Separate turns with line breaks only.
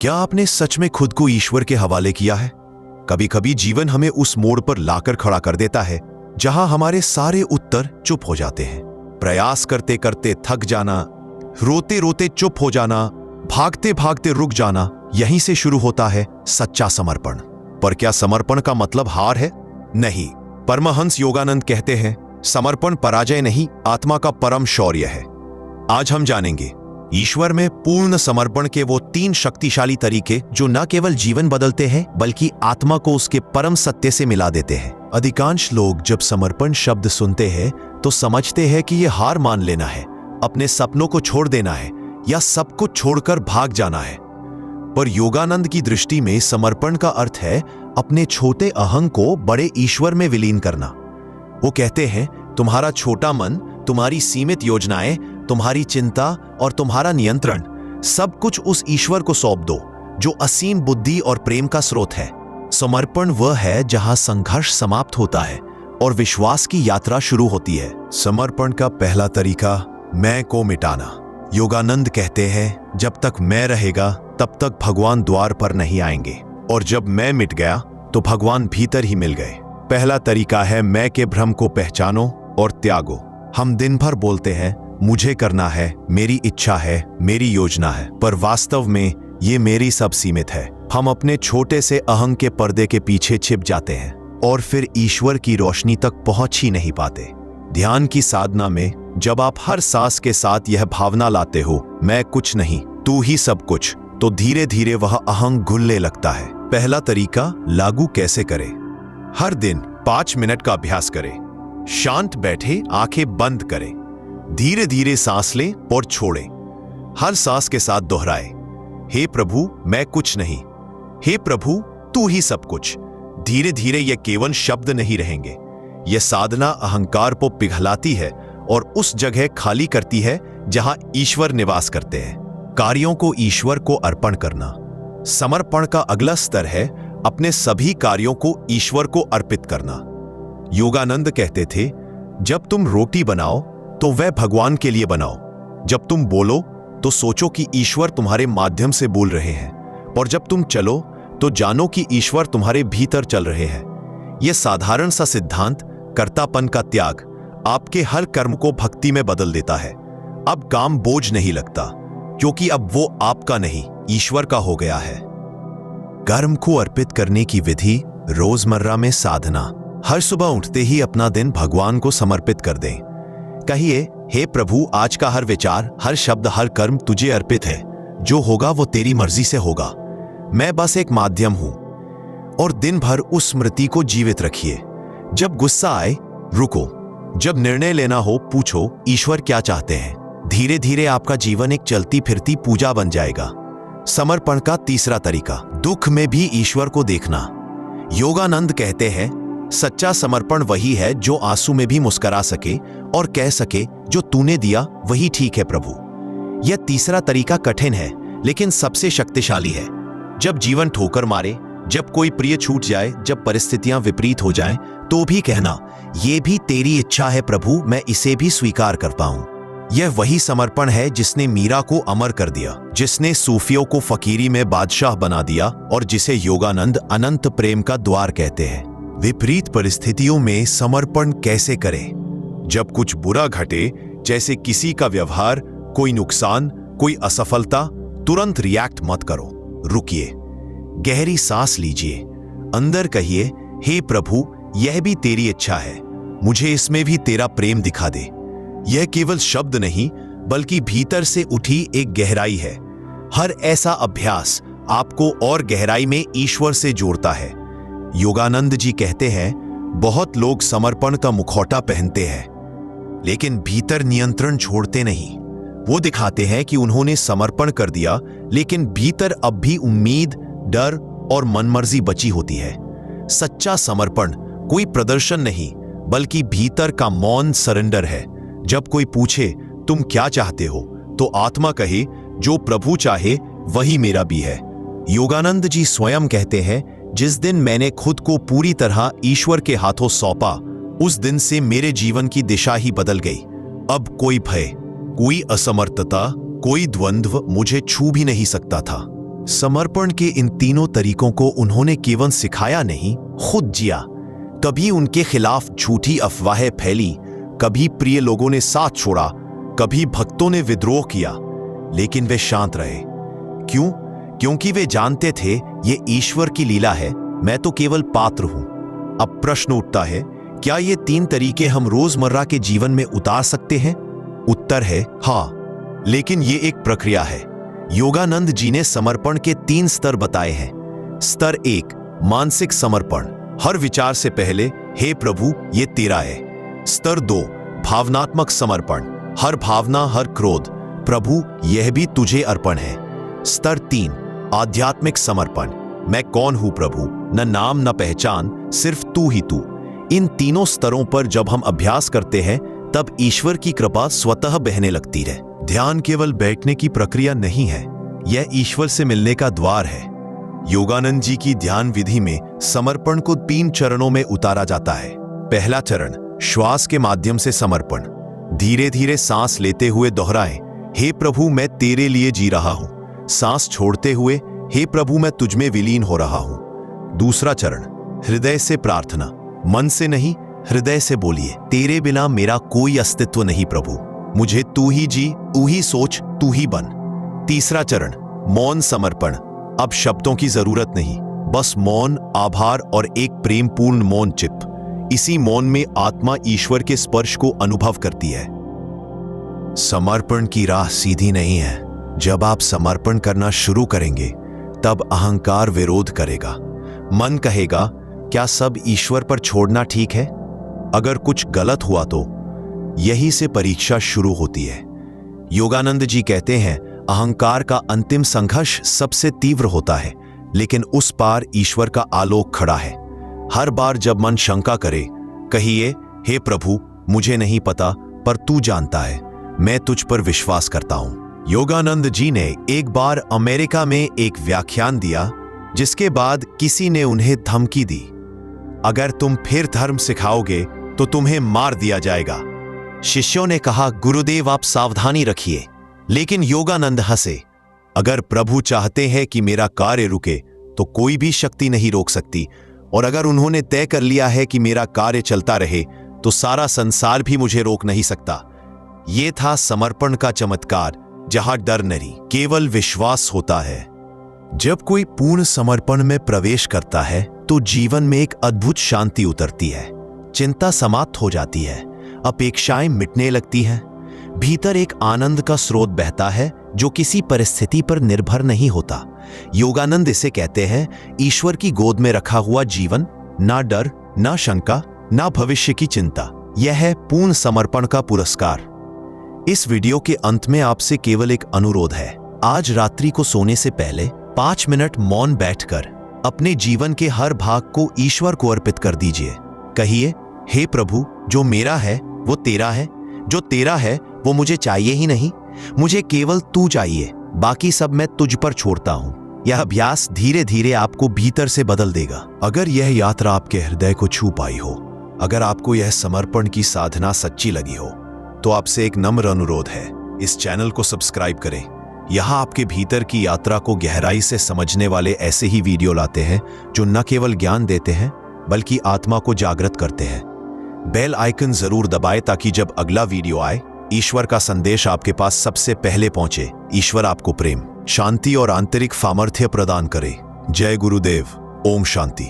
क्या आपने सच में खुद को ईश्वर के हवाले किया है? कभी कभी जीवन हमें उस मोड़ पर लाकर खड़ा कर देता है जहां हमारे सारे उत्तर चुप हो जाते हैं। प्रयास करते करते थक जाना, रोते रोते चुप हो जाना, भागते भागते रुक जाना, यहीं से शुरू होता है सच्चा समर्पण। पर क्या समर्पण का मतलब हार है? नहीं। परमहंस योगानंद कहते हैं, समर्पण पराजय नहीं, आत्मा का परम शौर्य है। आज हम जानेंगे ईश्वर में पूर्ण समर्पण के वो 3 शक्तिशाली तरीके जो न केवल जीवन बदलते हैं बल्कि आत्मा को उसके परम सत्य से मिला देते हैं। अधिकांश लोग जब समर्पण शब्द सुनते हैं तो समझते हैं कि यह हार मान लेना है, अपने सपनों को छोड़ देना है या सब कुछ छोड़कर भाग जाना है। पर योगानंद की दृष्टि में समर्पण का अर्थ है अपने छोटे अहंग को बड़े ईश्वर में विलीन करना। वो कहते हैं, तुम्हारा छोटा मन, तुम्हारी सीमित योजनाएं, तुम्हारी चिंता और तुम्हारा नियंत्रण, सब कुछ उस ईश्वर को सौंप दो जो असीम बुद्धि और प्रेम का स्रोत है। समर्पण वह है जहां संघर्ष समाप्त होता है और विश्वास की यात्रा शुरू होती है। समर्पण का पहला तरीका, मैं को मिटाना। योगानंद कहते हैं, जब तक मैं रहेगा तब तक भगवान द्वार पर नहीं आएंगे, और जब मैं मिट गया तो भगवान भीतर ही मिल गए। पहला तरीका है मैं के भ्रम को पहचानो और त्यागो। हम दिन भर बोलते हैं, मुझे करना है, मेरी इच्छा है, मेरी योजना है, पर वास्तव में ये मेरी सब सीमित है। हम अपने छोटे से अहंग के पर्दे के पीछे छिप जाते हैं और फिर ईश्वर की रोशनी तक पहुंच ही नहीं पाते। ध्यान की साधना में जब आप हर सांस के साथ यह भावना लाते हो, मैं कुछ नहीं, तू ही सब कुछ, तो धीरे धीरे वह अहंग घुलने लगता है। पहला तरीका लागू कैसे करें? हर दिन 5 मिनट का अभ्यास करें। शांत बैठे, आंखें बंद करें, धीरे धीरे सांस लें और छोड़ें। हर सांस के साथ दोहराएं, हे प्रभु मैं कुछ नहीं, हे प्रभु तू ही सब कुछ। धीरे धीरे ये केवल शब्द नहीं रहेंगे, यह साधना अहंकार को पिघलाती है और उस जगह खाली करती है जहां ईश्वर निवास करते हैं। कार्यों को ईश्वर को अर्पण करना। समर्पण का अगला स्तर है अपने सभी कार्यों को ईश्वर को अर्पित करना। योगानंद कहते थे, जब तुम रोटी बनाओ तो वह भगवान के लिए बनाओ। जब तुम बोलो तो सोचो कि ईश्वर तुम्हारे माध्यम से बोल रहे हैं, और जब तुम चलो तो जानो कि ईश्वर तुम्हारे भीतर चल रहे हैं। यह साधारण सा सिद्धांत, कर्तापन का त्याग, आपके हर कर्म को भक्ति में बदल देता है। अब काम बोझ नहीं लगता, क्योंकि अब वो आपका नहीं, ईश्वर का हो गया है। कर्म को अर्पित करने की विधि, रोजमर्रा में साधना। हर सुबह उठते ही अपना दिन भगवान को समर्पित कर दें। कहिए, हे प्रभु आज का हर विचार, हर शब्द, हर कर्म तुझे अर्पित है। जो होगा वो तेरी मर्जी से होगा, मैं बस एक माध्यम हूं। और दिन भर उस स्मृति को जीवित रखिए। जब गुस्सा आए, रुको। जब निर्णय लेना हो, पूछो ईश्वर क्या चाहते हैं। धीरे धीरे आपका जीवन एक चलती फिरती पूजा बन जाएगा। समर्पण का तीसरा तरीका, दुख में भी ईश्वर को देखना। योगानंद कहते हैं, सच्चा समर्पण वही है जो आंसू में भी मुस्कुरा सके और कह सके, जो तूने दिया वही ठीक है प्रभु। यह तीसरा तरीका कठिन है लेकिन सबसे शक्तिशाली है। जब जीवन ठोकर मारे, जब कोई प्रिय छूट जाए, जब परिस्थितियां विपरीत हो जाएं, तो भी कहना, यह भी तेरी इच्छा है प्रभु, मैं इसे भी स्वीकार करता हूं। यह वही समर्पण है जिसने मीरा को अमर कर दिया, जिसने सूफियों को फकीरी में बादशाह बना दिया और जिसे योगानंद अनंत प्रेम का द्वार कहते हैं। विपरीत परिस्थितियों में समर्पण कैसे करें? जब कुछ बुरा घटे, जैसे किसी का व्यवहार, कोई नुकसान, कोई असफलता, तुरंत रिएक्ट मत करो। रुकिए, गहरी सांस लीजिए, अंदर कहिए, हे प्रभु यह भी तेरी इच्छा है, मुझे इसमें भी तेरा प्रेम दिखा दे। यह केवल शब्द नहीं बल्कि भीतर से उठी एक गहराई है। हर ऐसा अभ्यास आपको और गहराई में ईश्वर से जोड़ता है। योगानंद जी कहते हैं, बहुत लोग समर्पण का मुखौटा पहनते हैं लेकिन भीतर नियंत्रण छोड़ते नहीं। वो दिखाते हैं कि उन्होंने समर्पण कर दिया, लेकिन भीतर अब भी उम्मीद, डर और मनमर्जी बची होती है। सच्चा समर्पण कोई प्रदर्शन नहीं बल्कि भीतर का मौन सरेंडर है। जब कोई पूछे तुम क्या चाहते हो, तो आत्मा कहे, जो प्रभु चाहे वही मेरा भी है। योगानंद जी स्वयं कहते हैं, जिस दिन मैंने खुद को पूरी तरह ईश्वर के हाथों सौंपा, उस दिन से मेरे जीवन की दिशा ही बदल गई। अब कोई भय, कोई असमर्थता, कोई द्वंद्व मुझे छू भी नहीं सकता था। समर्पण के इन तीनों तरीकों को उन्होंने केवल सिखाया नहीं, खुद जिया। कभी उनके खिलाफ झूठी अफवाहें फैली, कभी प्रिय लोगों ने साथ छोड़ा, कभी भक्तों ने विद्रोह किया, लेकिन वे शांत रहे। क्यों? क्योंकि वे जानते थे ये ईश्वर की लीला है, मैं तो केवल पात्र हूं। अब प्रश्न उठता है, क्या ये तीन तरीके हम रोजमर्रा के जीवन में उतार सकते हैं? उत्तर है हाँ, लेकिन ये एक प्रक्रिया है। योगानंद जी ने समर्पण के 3 स्तर बताए हैं। स्तर 1, मानसिक समर्पण, हर विचार से पहले हे प्रभु ये तेरा है। स्तर 2, भावनात्मक समर्पण, हर भावना, हर क्रोध प्रभु यह भी तुझे अर्पण है। स्तर 3, आध्यात्मिक समर्पण, मैं कौन हूं प्रभु, न नाम न पहचान, सिर्फ तू ही तू। इन तीनों स्तरों पर जब हम अभ्यास करते हैं तब ईश्वर की कृपा स्वतः बहने लगती है। ध्यान केवल बैठने की प्रक्रिया नहीं है, यह ईश्वर से मिलने का द्वार है। योगानंद जी की ध्यान विधि में समर्पण को 3 चरणों में उतारा जाता है। पहला चरण, श्वास के माध्यम से समर्पण। धीरे धीरे सांस लेते हुए दोहराएं, हे प्रभु मैं तेरे लिए जी रहा हूं। सांस छोड़ते हुए, हे प्रभु मैं तुझ में विलीन हो रहा हूं। दूसरा चरण, हृदय से प्रार्थना, मन से नहीं हृदय से बोलिए, तेरे बिना मेरा कोई अस्तित्व नहीं प्रभु, मुझे तू ही जी, तू ही सोच, तू ही बन। तीसरा चरण, मौन समर्पण, अब शब्दों की जरूरत नहीं, बस मौन, आभार और एक प्रेमपूर्ण मौन चिप। इसी मौन में आत्मा ईश्वर के स्पर्श को अनुभव करती है। समर्पण की राह सीधी नहीं है। जब आप समर्पण करना शुरू करेंगे तब अहंकार विरोध करेगा। मन कहेगा, क्या सब ईश्वर पर छोड़ना ठीक है? अगर कुछ गलत हुआ तो यही से परीक्षा शुरू होती है। योगानंद जी कहते हैं, अहंकार का अंतिम संघर्ष सबसे तीव्र होता है, लेकिन उस पार ईश्वर का आलोक खड़ा है। हर बार जब मन शंका करे, कहिए, हे प्रभु मुझे नहीं पता पर तू जानता है, मैं तुझ पर विश्वास करता हूं। योगानंद जी ने एक बार अमेरिका में एक व्याख्यान दिया, जिसके बाद किसी ने उन्हें धमकी दी, अगर तुम फिर धर्म सिखाओगे तो तुम्हें मार दिया जाएगा। शिष्यों ने कहा, गुरुदेव आप सावधानी रखिए। लेकिन योगानंद हंसे, अगर प्रभु चाहते हैं कि मेरा कार्य रुके तो कोई भी शक्ति नहीं रोक सकती, और अगर उन्होंने तय कर लिया है कि मेरा कार्य चलता रहे तो सारा संसार भी मुझे रोक नहीं सकता। यह था समर्पण का चमत्कार, जहां डर नहीं, केवल विश्वास होता है। जब कोई पूर्ण समर्पण में प्रवेश करता है तो जीवन में एक अद्भुत शांति उतरती है। चिंता समाप्त हो जाती है, अपेक्षाएं मिटने लगती हैं, भीतर एक आनंद का स्रोत बहता है जो किसी परिस्थिति पर निर्भर नहीं होता। योगानंद इसे कहते हैं, ईश्वर की गोद में रखा हुआ जीवन, ना डर, ना शंका, ना भविष्य की चिंता। यह है पूर्ण समर्पण का पुरस्कार। इस वीडियो के अंत में आपसे केवल एक अनुरोध है, आज रात्रि को सोने से पहले 5 मिनट मौन बैठकर अपने जीवन के हर भाग को ईश्वर को अर्पित कर दीजिए। कहिए, हे प्रभु जो मेरा है वो तेरा है, जो तेरा है वो मुझे चाहिए ही नहीं, मुझे केवल तू चाहिए, बाकी सब मैं तुझ पर छोड़ता हूं। यह अभ्यास धीरे धीरे आपको भीतर से बदल देगा। अगर यह यात्रा आपके हृदय को छू पाई हो, अगर आपको यह समर्पण की साधना सच्ची लगी हो, तो आपसे एक नम्र अनुरोध है, इस चैनल को सब्सक्राइब करें। यहाँ आपके भीतर की यात्रा को गहराई से समझने वाले ऐसे ही वीडियो लाते हैं जो न केवल ज्ञान देते हैं बल्कि आत्मा को जागृत करते हैं। बेल आइकन जरूर दबाएं ताकि जब अगला वीडियो आए, ईश्वर का संदेश आपके पास सबसे पहले पहुंचे। ईश्वर आपको प्रेम, शांति और आंतरिक सामर्थ्य प्रदान करे। जय गुरुदेव। ओम शांति।